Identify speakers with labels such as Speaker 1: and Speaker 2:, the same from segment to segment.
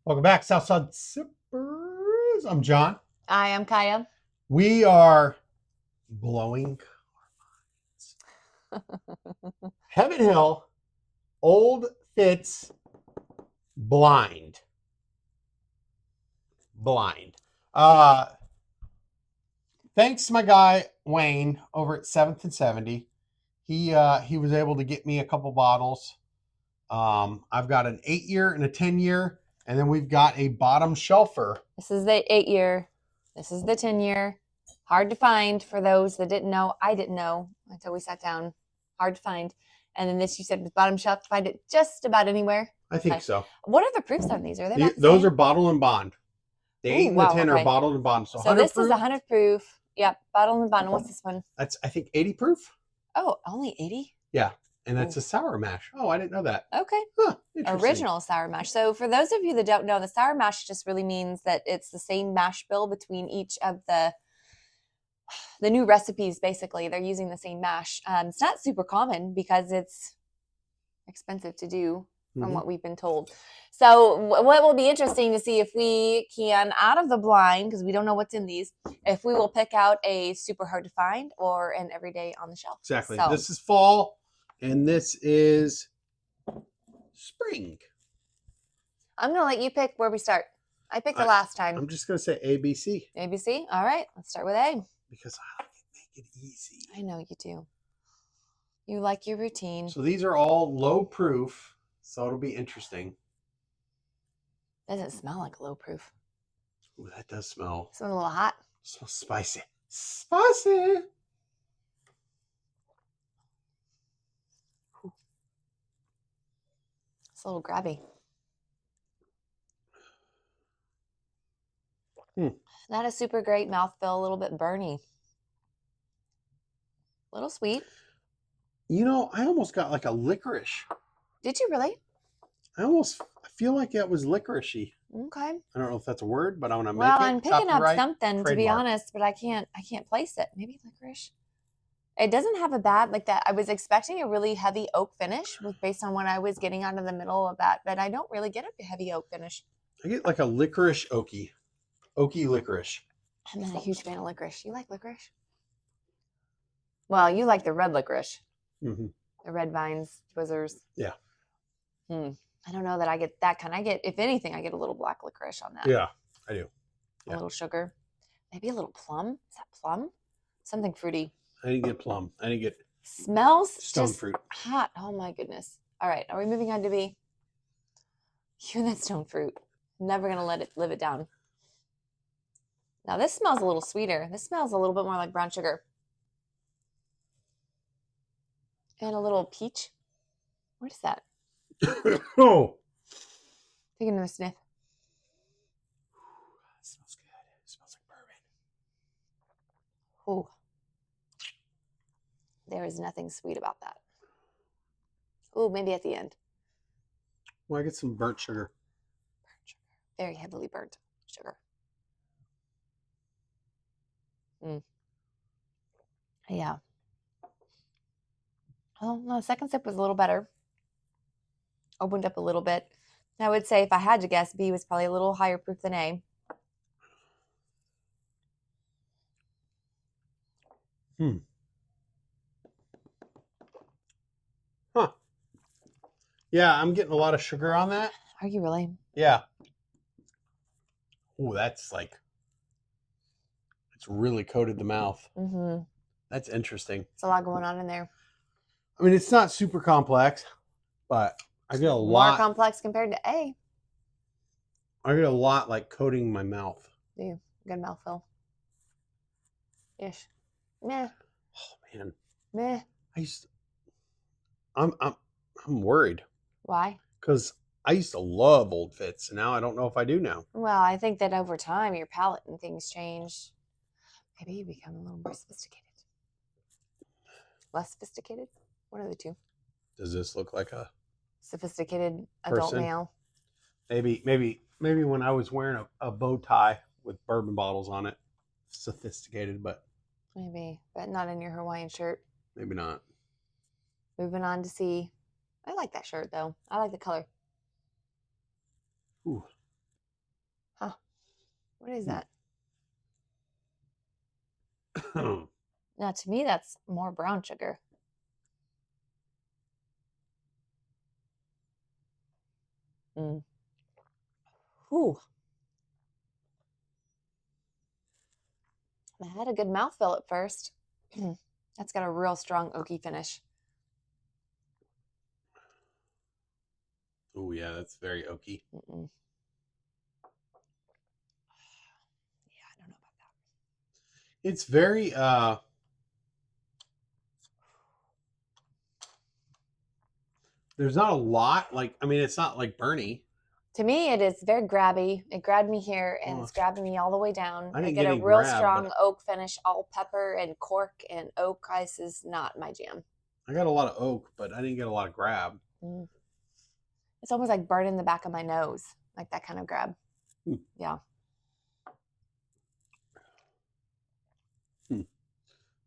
Speaker 1: Welcome back, Southside Sippers. I'm John.
Speaker 2: I am Kaya.
Speaker 1: We are blowing Heaven Hill, Old Fitz, blind. Blind. Thanks to my guy Wayne over at 7th and 70. He was able to get me a couple bottles. I've got an 8-year and a 10-year, and then we've got a bottom shelfer.
Speaker 2: This is the 8-year. This is the 10-year. Hard to find for those that didn't know. I didn't know until we sat down. Hard to find. And then this, you said, was bottom shelf. Find it just about anywhere.
Speaker 1: I think so.
Speaker 2: What are the proofs on these? Are they about the
Speaker 1: Those
Speaker 2: same?
Speaker 1: are bottle and bond. The 8 and the 10 are bottled and bond.
Speaker 2: So this is 100 proof. Yep, bottle and bond. What's this one?
Speaker 1: That's, I think, 80 proof.
Speaker 2: Oh, only 80?
Speaker 1: Yeah, and that's a sour mash. Oh, I didn't know that.
Speaker 2: Okay.
Speaker 1: Huh,
Speaker 2: original sour mash. So for those of you that don't know, the sour mash just really means that it's the same mash bill between each of the new recipes. Basically, they're using the same mash. It's not super common because it's expensive to do from what we've been told. So what will be interesting to see if we can, out of the blind, because we don't know what's in these, if we will pick out a super hard to find or an everyday on the shelf.
Speaker 1: Exactly.
Speaker 2: So,
Speaker 1: this is fall and this is spring.
Speaker 2: I'm going to let you pick where we start. I picked the last time.
Speaker 1: I'm just going to say ABC.
Speaker 2: ABC? All right. Let's start with A.
Speaker 1: Because I like to make it easy.
Speaker 2: I know you do. You like your routine.
Speaker 1: So these are all low proof, so it'll be interesting.
Speaker 2: Doesn't smell like low proof.
Speaker 1: Ooh, that does smell.
Speaker 2: Smells a little hot.
Speaker 1: It smells spicy. Spicy.
Speaker 2: It's a little grabby. Not a super great mouthfeel, a little bit burny. A little sweet.
Speaker 1: You know, I almost got like a licorice.
Speaker 2: Did you really?
Speaker 1: I feel like it was licoricey.
Speaker 2: Okay.
Speaker 1: I don't know if that's a word, but I want to make it.
Speaker 2: Well, I'm picking up something,
Speaker 1: trademark.
Speaker 2: to be honest, but I can't place it. Maybe licorice. It doesn't have a bad, like that. I was expecting a really heavy oak finish based on what I was getting out of the middle of that, but I don't really get a heavy oak finish.
Speaker 1: I get like a licorice oaky licorice.
Speaker 2: I'm not a huge fan of licorice. You like licorice? Well, you like the red licorice.
Speaker 1: Mm-hmm.
Speaker 2: The red vines, Twizzlers.
Speaker 1: Yeah.
Speaker 2: I don't know that I get that kind. I get, if anything, I get a little black licorice on that.
Speaker 1: Yeah, I do.
Speaker 2: A little sugar. Maybe a little plum. Is that plum? Something fruity.
Speaker 1: I didn't get plum. I didn't get
Speaker 2: smells
Speaker 1: stone
Speaker 2: just
Speaker 1: fruit.
Speaker 2: Hot. Oh my goodness. All right. Are we moving on to B? You and that stone fruit. I'm never going to let it live it down. Now this smells a little sweeter. This smells a little bit more like brown sugar. And a little peach. What is that?
Speaker 1: Oh.
Speaker 2: Take another sniff.
Speaker 1: It smells good. It smells like bourbon.
Speaker 2: Oh. There is nothing sweet about that. Oh, maybe at the end.
Speaker 1: Well, I get some burnt sugar.
Speaker 2: Burnt sugar. Very heavily burnt sugar. Yeah. Oh, no, second sip was a little better. Opened up a little bit. I would say if I had to guess, B was probably a little higher proof than A.
Speaker 1: Huh. Yeah, I'm getting a lot of sugar on that.
Speaker 2: Are you really?
Speaker 1: Yeah. Oh, that's like, it's really coated the mouth.
Speaker 2: Mm-hmm.
Speaker 1: That's interesting.
Speaker 2: It's a lot going on in there.
Speaker 1: I mean, it's not super complex, but I get a lot.
Speaker 2: More complex compared to A.
Speaker 1: I get a lot like coating my mouth.
Speaker 2: Do you? Good mouthfeel. Ish. Meh.
Speaker 1: Oh man.
Speaker 2: Meh.
Speaker 1: I'm worried.
Speaker 2: Why?
Speaker 1: Because I used to love Old Fitz, and now I don't know if I do now.
Speaker 2: Well, I think that over time your palate and things change. Maybe you become a little more sophisticated. Less sophisticated? One of the two.
Speaker 1: Does this look like a
Speaker 2: sophisticated adult
Speaker 1: person?
Speaker 2: Male?
Speaker 1: Maybe when I was wearing a bow tie with bourbon bottles on it, sophisticated, but
Speaker 2: maybe, but not in your Hawaiian shirt.
Speaker 1: Maybe not.
Speaker 2: Moving on to C. I like that shirt though. I like the color.
Speaker 1: Ooh.
Speaker 2: What is that? Now, to me, that's more brown sugar. Mm. Ooh. I had a good mouthfeel at first. That's got a real strong oaky finish.
Speaker 1: Oh yeah, that's very oaky.
Speaker 2: Mm-mm. Yeah, I don't know about that.
Speaker 1: It's very there's not a lot, like, I mean, it's not like Bernie.
Speaker 2: To me, it is very grabby. It grabbed me here and
Speaker 1: Oh,
Speaker 2: it's grabbing me all the way down.
Speaker 1: I
Speaker 2: I
Speaker 1: didn't
Speaker 2: get
Speaker 1: get
Speaker 2: a
Speaker 1: any
Speaker 2: real
Speaker 1: grab,
Speaker 2: strong
Speaker 1: but
Speaker 2: oak finish, all pepper and cork and oak. Ice is not my jam.
Speaker 1: I got a lot of oak, but I didn't get a lot of grab.
Speaker 2: Mm. It's almost like burning the back of my nose, like that kind of grab.
Speaker 1: Hmm.
Speaker 2: Yeah.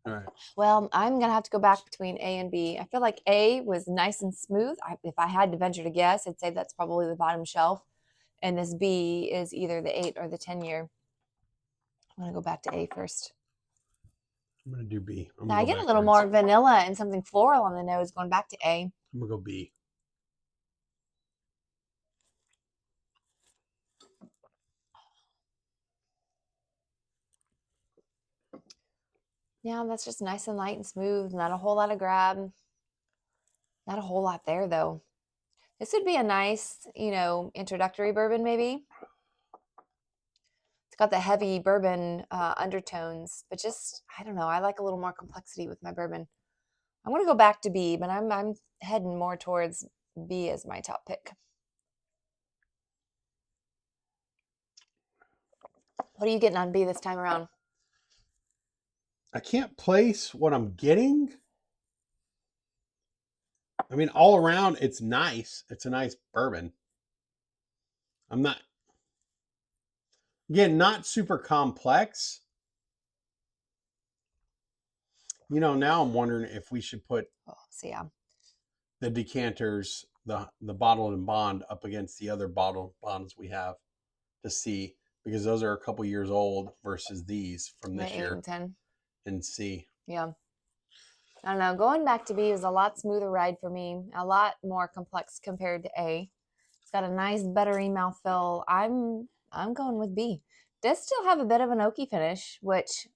Speaker 1: All right.
Speaker 2: Well, I'm going to have to go back between A and B. I feel like A was nice and smooth. If I had to venture to guess, I'd say that's probably the bottom shelf. And this B is either the 8 or the 10-year. I'm going to go back to A first.
Speaker 1: I'm going to do B.
Speaker 2: Now I get a little more vanilla and something floral on the nose going back to A.
Speaker 1: I'm going to go B.
Speaker 2: Yeah, that's just nice and light and smooth. Not a whole lot of grab. Not a whole lot there, though. This would be a nice, introductory bourbon, maybe. It's got the heavy bourbon undertones, but just, I don't know. I like a little more complexity with my bourbon. I'm going to go back to B, but I'm heading more towards B as my top pick. What are you getting on B this time around?
Speaker 1: I can't place what I'm getting. I mean, all around, it's nice. It's a nice bourbon. I'm not, again, not super complex. Now I'm wondering if we should put the decanters, the bottled and bond up against the other bottled bonds we have to see, because those are a couple years old versus these from this year.
Speaker 2: 8 and 10.
Speaker 1: And see.
Speaker 2: Yeah. I don't know. Going back to B is a lot smoother ride for me. A lot more complex compared to A. It's got a nice buttery mouthfeel. I'm going with B. Does still have a bit of an oaky finish, which,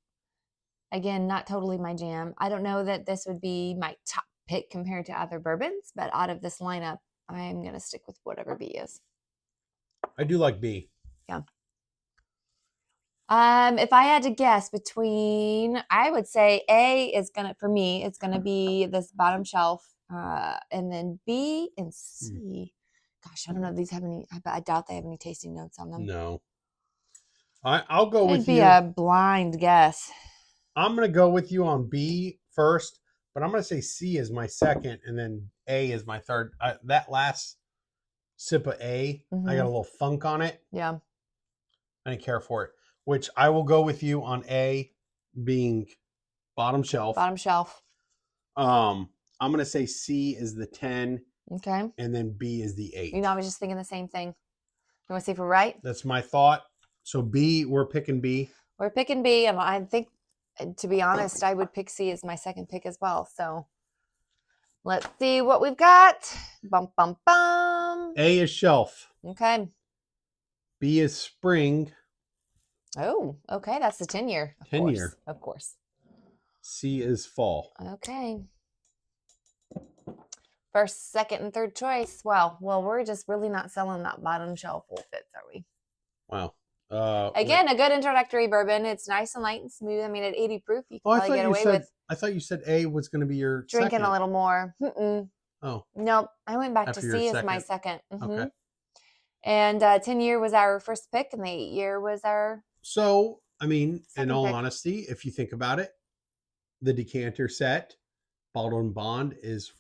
Speaker 2: again, not totally my jam. I don't know that this would be my top pick compared to other bourbons, but out of this lineup, I'm going to stick with whatever B is.
Speaker 1: I do like B.
Speaker 2: Yeah. If I had to guess between, I would say A is for me, it's gonna be this bottom shelf, and then B and C. Gosh, I don't know if these have any. I doubt they have any tasting notes on them.
Speaker 1: No. I'll go with you.
Speaker 2: It'd be a blind guess.
Speaker 1: I'm gonna go with you on B first, but I'm gonna say C is my second, and then A is my third. That last sip of A, I got a little funk on it.
Speaker 2: Yeah.
Speaker 1: I didn't care for it. Which I will go with you on A being bottom shelf.
Speaker 2: Bottom shelf.
Speaker 1: I'm gonna say C is the 10.
Speaker 2: Okay.
Speaker 1: And then B is the 8.
Speaker 2: I was just thinking the same thing. You want to see if we're right?
Speaker 1: That's my thought. So B, we're picking B.
Speaker 2: We're picking B, and I think, to be honest, I would pick C as my second pick as well. So let's see what we've got. Bum, bum, bum.
Speaker 1: A is shelf.
Speaker 2: Okay.
Speaker 1: B is spring.
Speaker 2: Oh, okay. That's the 10-year.
Speaker 1: 10-year.
Speaker 2: Of course.
Speaker 1: C is fall.
Speaker 2: Okay. First, second, and third choice. Well, we're just really not selling that bottom shelf Old Fitz, are we?
Speaker 1: Wow.
Speaker 2: Again, a good introductory bourbon. It's nice and light and smooth. I mean, at 80 proof, you can probably get away with.
Speaker 1: I thought you said A was going to be your
Speaker 2: drinking
Speaker 1: second.
Speaker 2: A little more.
Speaker 1: Oh.
Speaker 2: Nope. I went back to C as my second. Okay. And 10-year was our first pick, and the 8-year was our.
Speaker 1: So, I mean, in all honesty, if you think about it, the decanter set, bottled and bond, is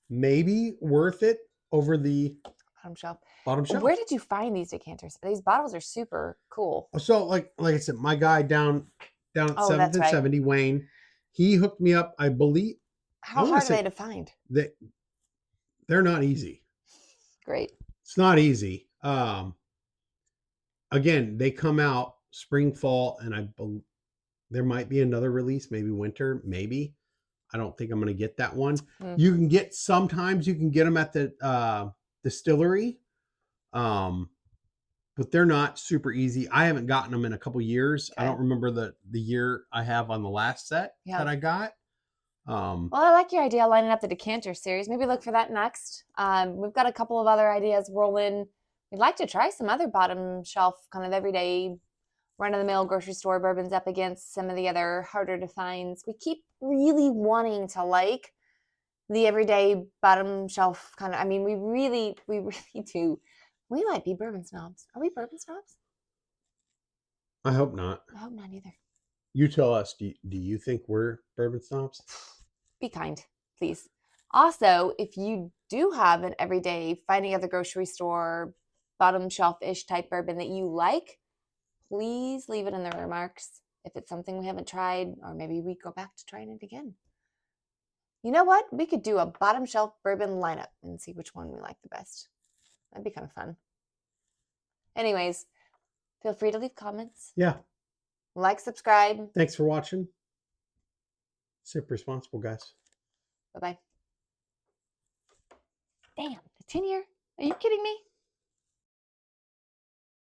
Speaker 1: maybe worth it over the
Speaker 2: bottom shelf.
Speaker 1: Bottom shelf.
Speaker 2: Where did you find these decanters? These bottles are super cool.
Speaker 1: So, like I said, my guy down at 7th and 70, Wayne, he hooked me up. I believe.
Speaker 2: How hard are they to find?
Speaker 1: They're not easy.
Speaker 2: Great.
Speaker 1: It's not easy. again, they come out spring, fall, and there might be another release, maybe winter, maybe. I don't think I'm going to get that one. You can get sometimes you can get them at the distillery, but they're not super easy. I haven't gotten them in a couple years.
Speaker 2: Okay.
Speaker 1: I don't remember the year I have on the last set that I got.
Speaker 2: Well, I like your idea of lining up the decanter series. Maybe look for that next. We've got a couple of other ideas rolling. We'd like to try some other bottom shelf, kind of everyday, run-of-the-mill grocery store bourbons up against some of the other harder to find. We keep really wanting to like the everyday bottom shelf kind of. I mean, we really do. We might be bourbon snobs. Are we bourbon snobs?
Speaker 1: I hope not.
Speaker 2: I hope not either.
Speaker 1: You tell us. Do you think we're bourbon snobs?
Speaker 2: Be kind, please. Also, if you do have an everyday finding at the grocery store bottom shelf-ish type bourbon that you like, please leave it in the remarks if it's something we haven't tried, or maybe we go back to trying it again. You know what? We could do a bottom shelf bourbon lineup and see which one we like the best. That'd be kind of fun. Anyways, feel free to leave comments.
Speaker 1: Yeah.
Speaker 2: Like, subscribe.
Speaker 1: Thanks for watching. Sip responsible, guys.
Speaker 2: Bye-bye. Damn, the 10-year? Are you kidding me?